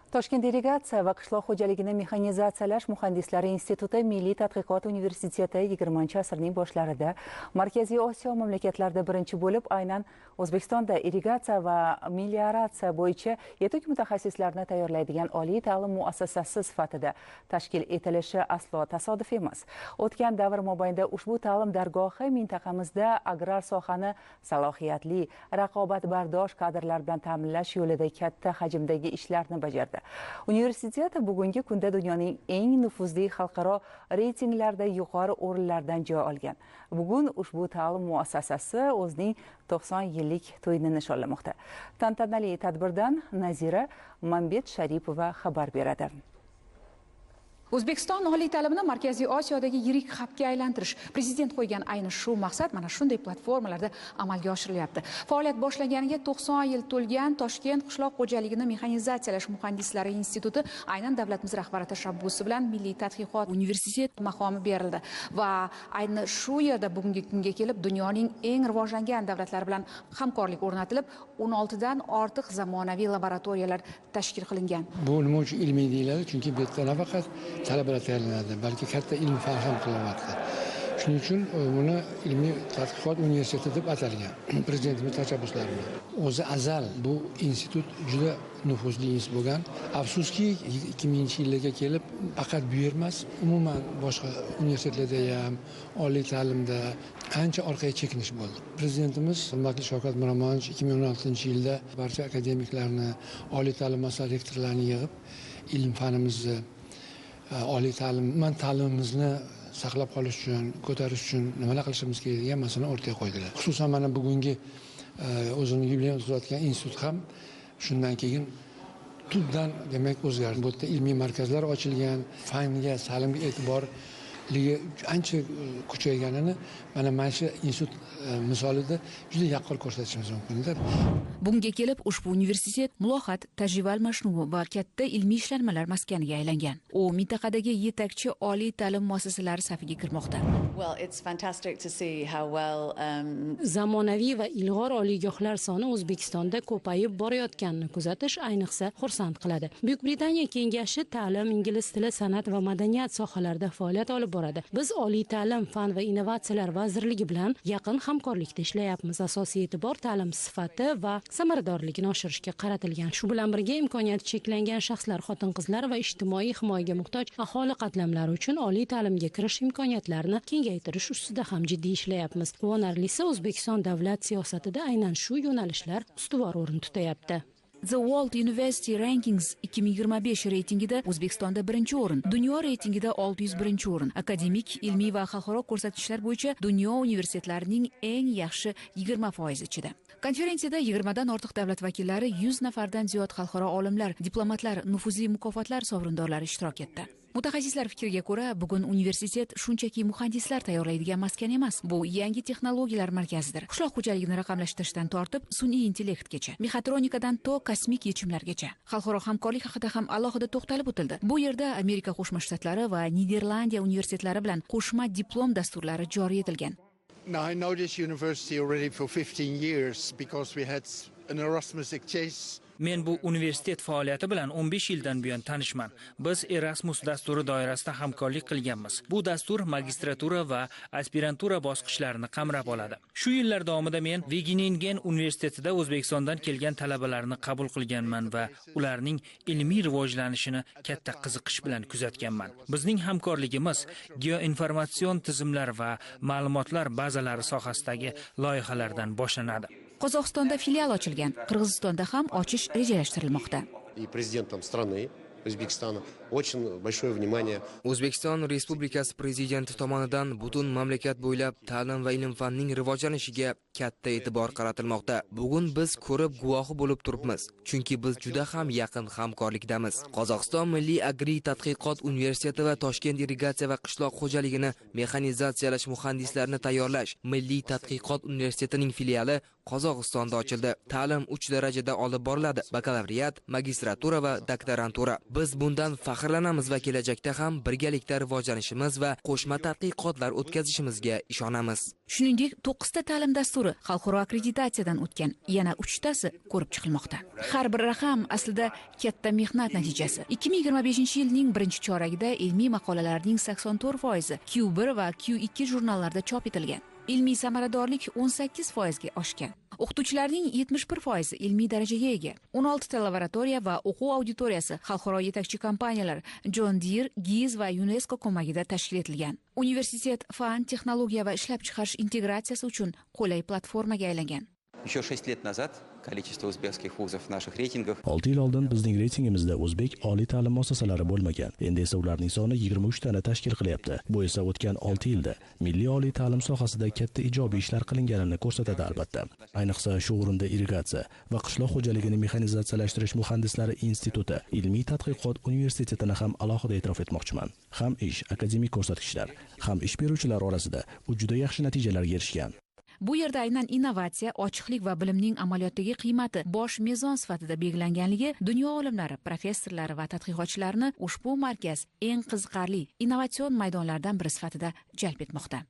Toshkent delegatsiya va qishloq xo'jaligini mexanizatsiyalash muhandislari instituti Milliy tadqiqot universiteti 20-asrning boshlarida Markaziy Osiyo mamlakatlarida birinchi bo'lib, aynan O'zbekistonda irrigatsiya va melioratsiya bo'yicha yetuk mutaxassislarni tayyorlaydigan oliy ta'lim muassasasi sifatida tashkil etilishi aslo tasodif emas. O'tgan davr mobaynida ushbu ta'lim dargohi mintaqamizda agrar sohani salohiyatli, raqobatbardosh kadrlar bilan ta'minlash yo'lida katta hajmdagi ishlarni bajardi. Universitet bugungi kunda dunyoning eng nufuzli xalqaro reytinglarda yuqori o'rinlardan joy olgan. Bugun ushbu ta'lim muassasasi o'zining 90 yillik to'yini nishonlamoqda. Tantanali tadbirdan Nazira Mambet Sharipova xabar beradi. O'zbekiston oliy ta'limini Markaziy Osiyodagi yirik hubga aylantirish prezident qo'ygan ayni shu maqsad mana shunday platformalarda amalga oshirilyapti. Faoliyat boshlaganiga 90 yil to'lgan Toshkent qishloq xo'jaligini mexanizatsiyalash muhandislari instituti aynan davlatimiz rahbari tashabbusi bilan Milliy tadqiqot universitet maqomi berildi va ayni shu yerda bugungi kunga kelib dunyoning eng rivojlangan davlatlari bilan hamkorlik o'rnatilib 16 dan ortiq zamonaviy laboratoriyalar tashkil qilingan. Bu nima uchun ilmiy deyiladi? Chunki bu yerda nafaqat talabalar tayyorlanadi, balki katta ilm fan ham qilyapti. Shuning uchun buni ilmiy tadqiqot universiteti deb atalgan. Prezidentimiz tashabbuslari bilan. O'zi azal bu institut juda nufuzli institut bo'lgan. Afsuski 2000-yillarga kelib faqat bu yer emas, umuman boshqa universitetlarda ham, oliy ta'limda ancha orqaga chekinish bo'ldi. Prezidentimiz hurmatli Shavkat Miromonovich 2016-yilda barcha akademiklarni, oliy ta'lim muassasasi rektorlarini yig'ib, ilm fanimizni oliy ta'limimizni saqlab qolish uchun, ko'tarish uchun nimalar qilishimiz kerak degan masalani o'rtaga qo'ydilar. Xususan mana bugungi o'zini yubileyini o'tkazayotgan institut ham shundan keyin tubdan demak o'zgardi. Bu yerda ilmiy markazlar ochilgan, fanga, ta'limga e'tiborligi ancha kuchayganini mana shu institut misolida juda yaqqol ko'rsatishimiz mumkin. Bunga kelib ushbu universitet muloqot, tajriba almashinuvi va katta ilmiy ishlanmalar maskaniga aylangan. U mintaqadagi yetakchi oliy ta'lim muassasalari safiga kirmoqda. Zamonaviy va ilg'or oliygohlar soni O'zbekistonda ko'payib borayotganini kuzatish ayniqsa xursand qiladi. Buyuk Britaniya kengashi ta'lim, ingliz tili, san'at va madaniyat sohalarida faoliyat olib boradi. Biz oliy ta'lim, fan va innovatsiyalar vazirligi bilan yaqin hamkorlikda ishlayapmiz. Asosiy e'tibor ta'lim sifati va samaradorligini oshirishga qaratilgan. Shu bilan birga imkoniyati cheklangan shaxslar, xotin-qizlar va ijtimoiy himoyaga muhtoj aholi qatlamlari uchun oliy ta'limga kirish imkoniyatlarini kengaytirish ustida ham jiddiy ishlayapmiz. Quvonarlisi, O'zbekiston davlat siyosatida aynan shu yo'nalishlar ustuvor o'rin tutayapti. The World University Rankings 2025 reytingida O'zbekistonda birinchi o'rin, dunyo reytingida 601 o'rin. Akademik, ilmiy va xalqaro ko'rsatkichlar bo'yicha dunyo universitetlarining eng yaxshi 20% ichida. Konferensiyada 20 dan ortiq davlat vakillari, 100 nafardan ziyod xalqaro olimlar, diplomatlar, nufuzli mukofotlar sovrindorlari ishtirok etdi. Mutaxassislar fikriga ko'ra, bugun universitet shunchaki muhandislar tayyorlaydigan maskan emas, bu yangi texnologiyalar markazidir. Qishloq xo'jaligini raqamlashtirishdan tortib, sun'iy intellektgacha, mexatronikadan to kosmik yechimlargacha, xalqaro hamkorlik haqida ham alohida to'xtalib o'tildi. Bu yerda Amerika Qo'shma Shtatlari va Niderlandiya universitetlari bilan qo'shma diplom dasturlari joriy etilgan. Now I know this university already for 15 years because we had an Erasmus exchange. Men bu universitet faoliyati bilan 15 yildan buyon tanishman. Biz Erasmus dasturi doirasida hamkorlik qilganmiz. Bu dastur magistratura va aspirantura bosqichlarini qamrab oladi. Shu yillar davomida men Wageningen universitetida O'zbekistondan kelgan talabalarni qabul qilganman va ularning ilmiy rivojlanishini katta qiziqish bilan kuzatganman. Bizning hamkorligimiz geoinformatsion tizimlar va ma'lumotlar bazalari sohasidagi loyihalardan boshlanadi. Qozog'istonda filial ochilgan, Qirg'izistonda ham ochish rejalashtirilmoqda. O'zbekiston Respublikasi prezidenti tomonidan butun mamlakat bo'ylab ta'lim va ilm fanning rivojlanishiga katta e'tibor qaratilmoqda. Bugun biz ko'rib guvohi bo'lib turibmiz, chunki biz juda ham yaqin hamkorlikdamiz. Qozog'iston Milliy agriy tadqiqot universiteti va Toshkent irrigatsiya va qishloq xo'jaligini mexanizatsiyalash muhandislarini tayyorlash Milliy tadqiqot universitetining filiali Qozog'istonda ochildi. Ta'lim 3 darajada olib boriladi: bakalavriat, magistratura va doktorantura. Biz bundan faxrlanamiz va kelajakda ham birgalikda rivojlanishimiz va qo'shma tadqiqotlar o'tkazishimizga ishonamiz. Shuningdek, 9 ta ta'lim dasturi dasturi xalqaro akkreditatsiyadan o'tgan, yana 3 tasi ko'rib chiqilmoqda. Har bir raqam aslida katta mehnat natijasi. 2025-yilning birinchi choragida ilmiy maqolalarning 84% Q1 va Q2 jurnallarda chop etilgan. Ilmiy samaradorlik 18% ga oshgan. O'qituvchilarning 71% ilmiy darajaga ega. 16 ta laboratoriya va o'quv auditoriyasi xalqaro yetakchi kompaniyalar John Deere, GIZ va UNESCO ko'magida tashkil etilgan. Universitet fan, texnologiya va ishlab chiqarish integratsiyasi uchun qulay platformaga aylangan. Еще 6 лет назад количество узбекских вузов в наших рейтингах 6 yil oldin bizning reytingimizda o'zbek oliy ta'lim muassasalari bo'lmagan. Endi esa ularning soni 23 tani tashkil qilyapti. Bu esa o'tgan 6 yilda milliy oliy ta'lim sohasida katta ijobiy ishlar qilinganini ko'rsatadi albatta. Ayniqsa shu o'rinda irrigatsiya va qishloq xo'jaligini mexanizatsiyalashtirish muhandislari instituti ilmiy tadqiqot universitetini ham alohida e'tirof etmoqchiman. Ham ish, akademik ko'rsatkichlar, ham ish beruvchilar orasida u juda yaxshi natijalarga erishgan. Bu yerda aynan innovatsiya, ochiqlik va bilimning amaliyotdagi qiymati bosh mezon sifatida belgilanganligi dunyo olimlari, professorlari va tadqiqotchilarni ushbu markaz eng qiziqarli innovatsion maydonlardan biri sifatida jalb etmoqda.